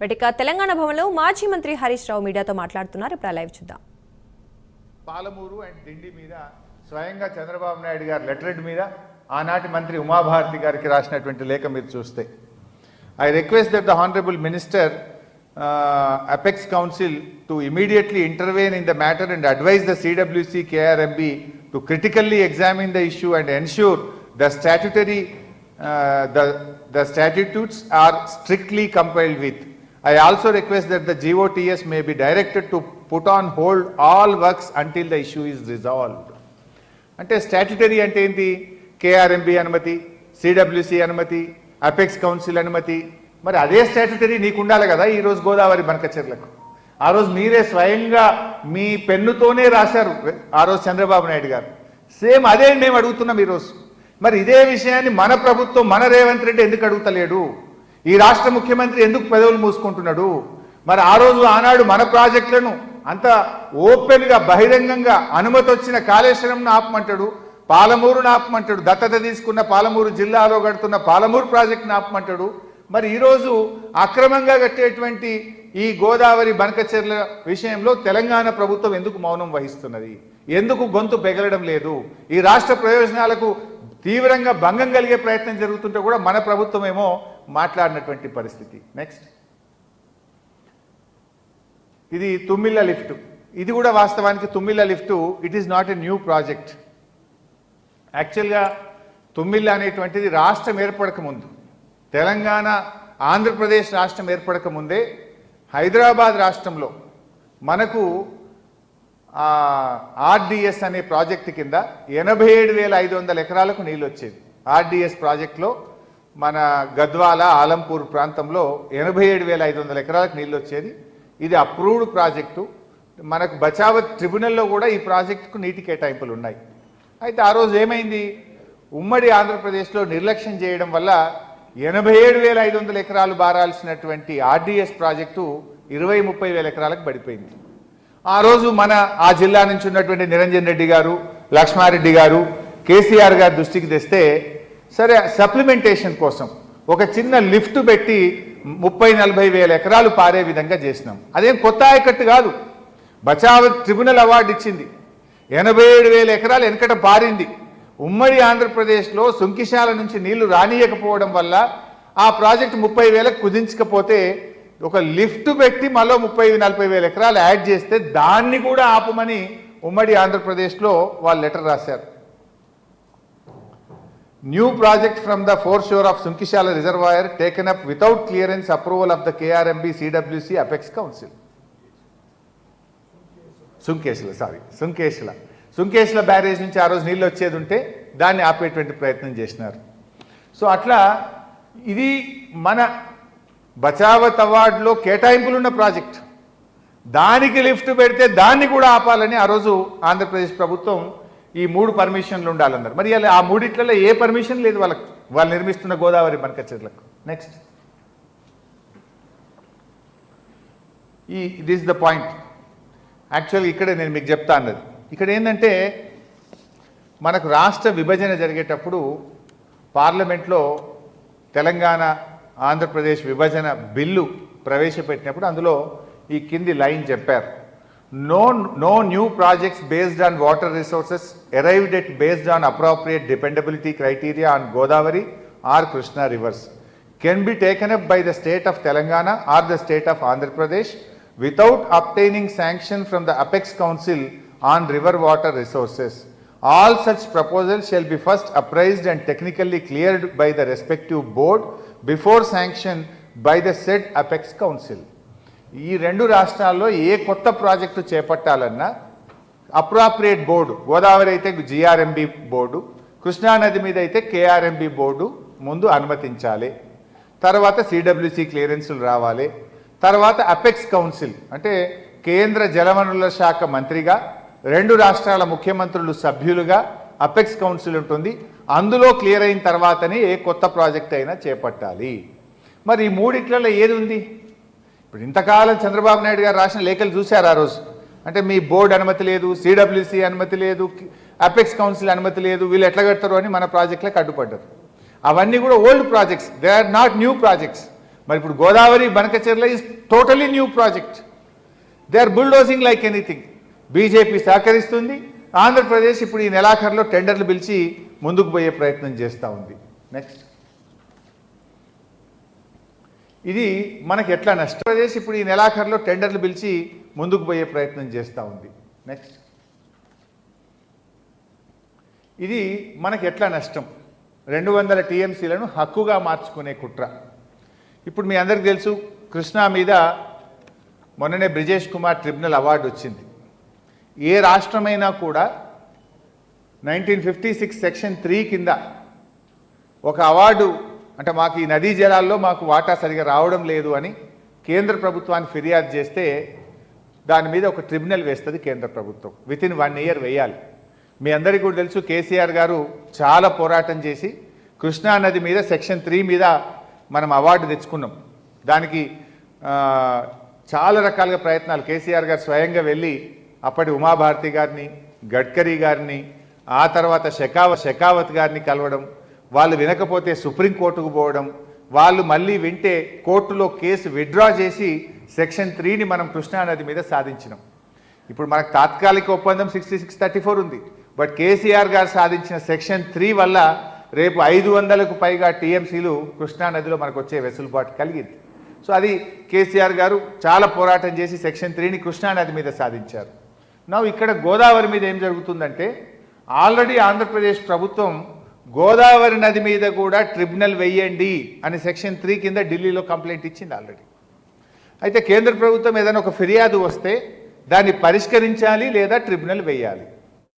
వెటిక తెలంగాణ భవన్లో మాజీ మంత్రి హరీష్ రావు మీడియాతో మాట్లాడుతున్నారు. ఇప్పుడు లైవ్ చూద్దాం. పాలమూరు అండ్ దిండి మీద స్వయంగా చంద్రబాబు నాయుడు గారు లెటర్ మీద ఆనాటి మంత్రి ఉమాభారతి గారికి రాసినటువంటి లేఖ మీరు చూస్తే, I request that the honourable minister apex council to immediately intervene in the matter and advise the CWC KRMB to critically examine the issue and ensure the the statutes are strictly complied with. I also request that the GOTS may be directed to put on hold all works until the issue is resolved. అంటే statutory అంటే ఏంటి? KRMB అనుమతి, CWC అనుమతి, apex council అనుమతి. మరి అదే statutory నీకు ఉండాలి కదా. ఈరోజు గోదావరి బనకచెర్లకు ఆ రోజు మీరే స్వయంగా మీ పెన్నుతోనే రాశారు ఆ రోజు చంద్రబాబు నాయుడు గారు. సేమ్ అదే మేము అడుగుతున్నాం ఈరోజు. మరి ఇదే విషయాన్ని మన ప్రభుత్వం, మన రేవంత్ రెడ్డి ఎందుకు అడుగుతలేడు? ఈ రాష్ట్ర ముఖ్యమంత్రి ఎందుకు పెదవులు మూసుకుంటున్నాడు? మరి ఆ రోజు ఆనాడు మన ప్రాజెక్టులను అంత ఓపెన్గా బహిరంగంగా అనుమతి వచ్చిన కాళేశ్వరంను ఆపమంటాడు, పాలమూరును ఆపమంటాడు, దత్తత తీసుకున్న పాలమూరు జిల్లాలో కడుతున్న పాలమూరు ప్రాజెక్టును ఆపమంటాడు. మరి ఈరోజు అక్రమంగా కట్టేటువంటి ఈ గోదావరి బనకచెర్ల విషయంలో తెలంగాణ ప్రభుత్వం ఎందుకు మౌనం వహిస్తున్నది? ఎందుకు గొంతు పెగలడం లేదు? ఈ రాష్ట్ర ప్రయోజనాలకు తీవ్రంగా భంగం కలిగే ప్రయత్నం జరుగుతుంటే కూడా మన ప్రభుత్వం ఏమో మాట్లాడినటువంటి పరిస్థితి. నెక్స్ట్, ఇది తుమ్మిళ్ళ లిఫ్ట్. ఇది కూడా వాస్తవానికి Tummilla lift it is not a new project. యాక్చువల్గా తుమ్మిళ్ళ అనేటువంటిది రాష్ట్రం ఏర్పడక ముందు, తెలంగాణ ఆంధ్రప్రదేశ్ రాష్ట్రం ఏర్పడక ముందే హైదరాబాద్ రాష్ట్రంలో మనకు ఆర్డిఎస్ అనే ప్రాజెక్టు కింద 87,500 ఎకరాలకు నీళ్ళు వచ్చేది. ఆర్డిఎస్ ప్రాజెక్టులో మన గద్వాల, ఆలంపూర్ ప్రాంతంలో 87,500 ఎకరాలకు నీళ్ళు వచ్చేది. ఇది అప్రూవ్డ్ ప్రాజెక్టు. మనకు బచావత్ ట్రిబ్యునల్లో కూడా ఈ ప్రాజెక్టుకు నీటి కేటాయింపులు ఉన్నాయి. అయితే ఆ రోజు ఏమైంది? ఉమ్మడి ఆంధ్రప్రదేశ్లో నిర్లక్ష్యం చేయడం వల్ల 87,500 ఎకరాలు బారాల్సినటువంటి ఆర్డిఎస్ ప్రాజెక్టు 20,000-30,000 ఎకరాలకు పడిపోయింది. ఆ రోజు ఆ జిల్లా నుంచి ఉన్నటువంటి నిరంజన్ రెడ్డి గారు, లక్ష్మారెడ్డి గారు, కేసీఆర్ గారి దృష్టికి తెస్తే, సరే సప్లిమెంటేషన్ కోసం ఒక చిన్న లిఫ్ట్ పెట్టి 30-40 వేల ఎకరాలు పారే విధంగా చేసినాం. అదేం కొత్త ఆయకట్టు కాదు. బచావత్ ట్రిబ్యునల్ అవార్డు ఇచ్చింది. 87,000 ఎకరాలు వెనకట పారింది. ఉమ్మడి ఆంధ్రప్రదేశ్లో సుంకిశాల నుంచి నీళ్లు రానియకపోవడం వల్ల ఆ ప్రాజెక్టు 30,000కు కుదించకపోతే ఒక లిఫ్ట్ పెట్టి మళ్ళీ 30-40 వేల ఎకరాలు యాడ్ చేస్తే దాన్ని కూడా ఆపమని ఉమ్మడి ఆంధ్రప్రదేశ్లో వాళ్ళు లెటర్ రాశారు. New project from the foreshore of Sunkishala reservoir taken up without clearance approval of the KRMB CWC apex council. Sunkesula barrage నుంచి ఆ రోజు నీళ్ళు వచ్చేది ఉంటే దాన్ని ఆపేటువంటి ప్రయత్నం చేసినారు. సో అట్లా ఇది మన బచావత్ అవార్డులో కేటాయింపులున్న ప్రాజెక్ట్. దానికి లిఫ్ట్ పెడితే దాన్ని కూడా ఆపాలని ఆ రోజు ఆంధ్రప్రదేశ్ ప్రభుత్వం ఈ 3 పర్మిషన్లు ఉండాలన్నారు. మరి ఆ మూడిట్లలో ఏ పర్మిషన్ లేదు వాళ్ళకు, వాళ్ళు నిర్మిస్తున్న గోదావరి బనకచెర్లకు. Next, this the point. యాక్చువల్గా ఇక్కడే నేను మీకు చెప్తా అన్నది. ఇక్కడ ఏంటంటే మనకు రాష్ట్ర విభజన జరిగేటప్పుడు పార్లమెంట్లో తెలంగాణ ఆంధ్రప్రదేశ్ విభజన బిల్లు ప్రవేశపెట్టినప్పుడు అందులో ఈ కింది లైన్ చెప్పారు, no new projects based on water resources arrived at based on appropriate dependability criteria on Godavari are Krishna reverse can be taken up by the state of Telangana are the state of Andhra Pradesh without obtaining sanction from the Apex Council on river water resources. All such proposals shall be first appraised and technically cleared by the respective board before sanction by the said Apex Council. ఈ 2 రాష్ట్రాల్లో ఏ కొత్త project చేపట్టాలన్నా appropriate board, Godavari అయితే GRMB board, కృష్ణానది మీద అయితే KRMB board ముందు అనుమతించాలి. తర్వాత CWC క్లియరెన్సులు రావాలి. తర్వాత అపెక్స్ కౌన్సిల్ అంటే కేంద్ర జలవనరుల శాఖ మంత్రిగా 2 రాష్ట్రాల ముఖ్యమంత్రులు సభ్యులుగా అపెక్స్ కౌన్సిల్ ఉంటుంది. అందులో క్లియర్ అయిన తర్వాతనే ఏ కొత్త ప్రాజెక్ట్ అయినా చేపట్టాలి. మరి ఈ మూడిట్లలో ఏది ఉంది? ఇప్పుడు ఇంతకాలం చంద్రబాబు నాయుడు గారు రాసిన లేఖలు చూశారు ఆ రోజు. అంటే మీ బోర్డు అనుమతి లేదు, CWC అనుమతి లేదు, అపెక్స్ కౌన్సిల్ అనుమతి లేదు, వీళ్ళు ఎట్లా కడతారు అని మన ప్రాజెక్టులకు అడ్డుపడ్డారు. అవన్నీ కూడా old projects, they are not new projects. మరి ఇప్పుడు Godavari Banakacherla is totally new project. They are bulldozing like anything. BJP సహకరిస్తుంది. ఆంధ్రప్రదేశ్ ఇప్పుడు ఈ నెలాఖరులో టెండర్లు పిలిచి ముందుకు పోయే ప్రయత్నం చేస్తూ ఉంది. నెక్స్ట్, ఇది మనకి ఎట్లా నష్టం? ఆంధ్రప్రదేశ్ ఇప్పుడు ఈ నెలాఖరులో టెండర్లు పిలిచి ముందుకు పోయే ప్రయత్నం చేస్తూ ఉంది. నెక్స్ట్, ఇది మనకి ఎట్లా నష్టం? 200 టీఎంసీలను హక్కుగా మార్చుకునే కుట్ర. ఇప్పుడు మీ అందరికీ తెలుసు, కృష్ణా మీద మొన్ననే బ్రిజేష్ కుమార్ ట్రిబ్యునల్ అవార్డు వచ్చింది. ఏ రాష్ట్రమైనా కూడా 1956 సెక్షన్ 3 కింద ఒక అవార్డు, అంటే మాకు ఈ నదీ జలాల్లో మాకు వాటా సరిగా రావడం లేదు అని కేంద్ర ప్రభుత్వానికి ఫిర్యాదు చేస్తే దాని మీద ఒక ట్రిబ్యునల్ వేస్తుంది కేంద్ర ప్రభుత్వం. వితిన్ 1 ఇయర్ వేయాలి. మీ అందరికీ కూడా తెలుసు, కేసీఆర్ గారు చాలా పోరాటం చేసి కృష్ణా నది మీద సెక్షన్ 3 మీద మనం అవార్డు తెచ్చుకున్నాం. దానికి చాలా రకాలుగా ప్రయత్నాలు, కేసీఆర్ గారు స్వయంగా వెళ్ళి అప్పటి ఉమాభారతి గారిని, గడ్కరీ గారిని, ఆ తర్వాత షెకావత్ గారిని కలవడం, వాళ్ళు వినకపోతే సుప్రీంకోర్టుకు పోవడం, వాళ్ళు మళ్ళీ వింటే కోర్టులో కేసు విత్డ్రా చేసి సెక్షన్ 3ని మనం కృష్ణా నది మీద సాధించినాం. ఇప్పుడు మనకు తాత్కాలిక ఒప్పందం 6634 ఉంది. బట్ కేసీఆర్ గారు సాధించిన సెక్షన్ 3 వల్ల రేపు 500కు పైగా టీఎంసీలు కృష్ణా నదిలో మనకు వచ్చే వెసులుబాటు కలిగింది. సో అది కేసీఆర్ గారు చాలా పోరాటం చేసి సెక్షన్ 3ని కృష్ణా నది మీద సాధించారు. నా ఇక్కడ గోదావరి మీద ఏం జరుగుతుందంటే, ఆల్రెడీ ఆంధ్రప్రదేశ్ ప్రభుత్వం గోదావరి నది మీద కూడా ట్రిబ్యునల్ వేయండి అని సెక్షన్ 3 కింద ఢిల్లీలో కంప్లైంట్ ఇచ్చింది ఆల్రెడీ. అయితే కేంద్ర ప్రభుత్వం ఏదైనా ఒక ఫిర్యాదు వస్తే దాన్ని పరిష్కరించాలి లేదా ట్రిబ్యునల్ వేయాలి.